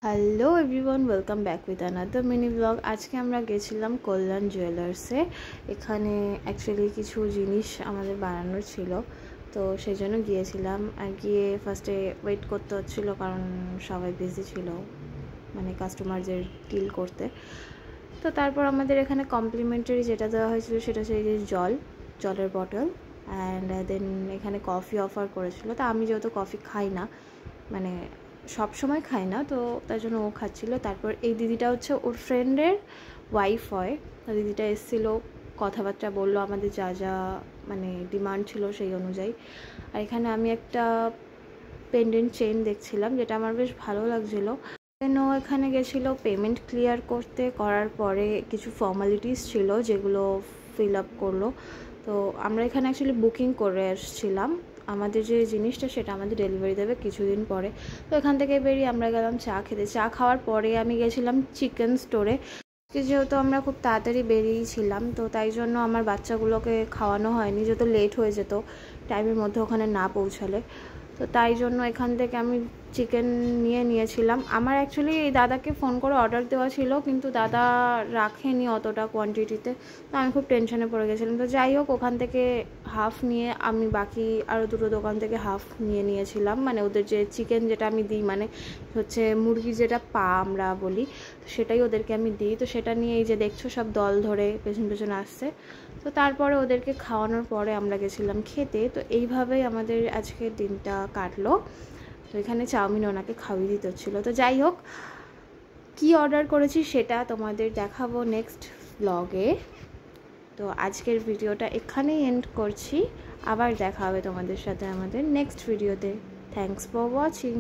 Hello everyone, welcome back with another mini blog. আজকে আমরা গেছিলাম কল্যাণ জুয়েলার্সে। এখানে অ্যাকচুয়ালি কিছু জিনিস আমাদের বানানোর ছিল, তো সেই জন্য গিয়েছিলাম। আর গিয়ে ফার্স্টে ওয়েট করতে হচ্ছিলো কারণ সবাই বিজি ছিল, মানে কাস্টমারদের ডিল করতে। তো তারপর আমাদের এখানে কমপ্লিমেন্টারি যেটা দেওয়া হয়েছিল সেটা হচ্ছে এই যে জলের বটল, অ্যান্ড দেন এখানে কফি অফার করেছিল। তো আমি যেহেতু কফি খাই না, মানে সব সময় খাই না, তো তার জন্য ও খাচ্ছিল। তারপর এই দিদিটা হচ্ছে ওর ফ্রেন্ডের ওয়াইফ হয়। তো দিদিটা এসেছিলো, কথাবার্তা বললো, আমাদের যা যা মানে ডিমান্ড ছিল সেই অনুযায়ী। আর এখানে আমি একটা পেন্ডেন্ট চেইন দেখছিলাম যেটা আমার বেশ ভালো লাগছিলো। দেন ও এখানে গেছিলো পেমেন্ট ক্লিয়ার করার পরে কিছু ফর্মালিটিস ছিল যেগুলো ফিল আপ করলো। তো আমরা এখানে অ্যাকচুয়ালি বুকিং করে এসেছিলাম। আমাদের যে জিনিসটা সেটা আমাদের ডেলিভারি দেবে কিছুদিন পরে। তো এখান থেকে বেরিয়ে আমরা গেলাম চা খেতে। চা খাওয়ার পরে আমি গেছিলাম চিকেন স্টোরে। যেহেতু আমরা খুব তাড়াতাড়ি বেরিয়েছিলাম, তো তাই জন্য আমার বাচ্চাগুলোকে খাওয়ানো হয়নি, যেহেতু লেট হয়ে যেত টাইমের মধ্যে ওখানে না পৌঁছালে। তো তাই জন্য এখান থেকে আমি চিকেন নিয়েছিলাম। আমার অ্যাকচুয়ালি এই দাদাকে ফোন করে অর্ডার দেওয়া ছিল, কিন্তু দাদা রাখেনি অতটা কোয়ান্টিটিতে। তো আমি খুব টেনশনে পড়ে গেছিলাম। তো যাই হোক, ওখান থেকে হাফ নিয়ে আমি বাকি আরও দুটো দোকান থেকে হাফ নিয়েছিলাম। মানে ওদের যে চিকেন যেটা আমি দিই, মানে হচ্ছে মুরগির যেটা পা আমরা বলি, তো সেটাই ওদেরকে আমি দিই। তো সেটা নিয়ে এই যে দেখছো সব দল ধরে পেছন পেছন আসছে। তো তারপরে ওদেরকে খাওয়ানোর পরে আমরা গেছিলাম খেতে। তো এইভাবেই আমাদের আজকের দিনটা কাটলো। তো এখানে চাউমিন ওনাকে খাওয়িয়ে দিতে হচ্ছিলো। তো যাই হোক, কী অর্ডার করেছি সেটা তোমাদের দেখাবো নেক্সট ব্লগে। তো আজকের ভিডিওটা এখানেই এন্ড করছি। আবার দেখা হবে তোমাদের সাথে আমাদের নেক্সট ভিডিওতে। Thanks for watching.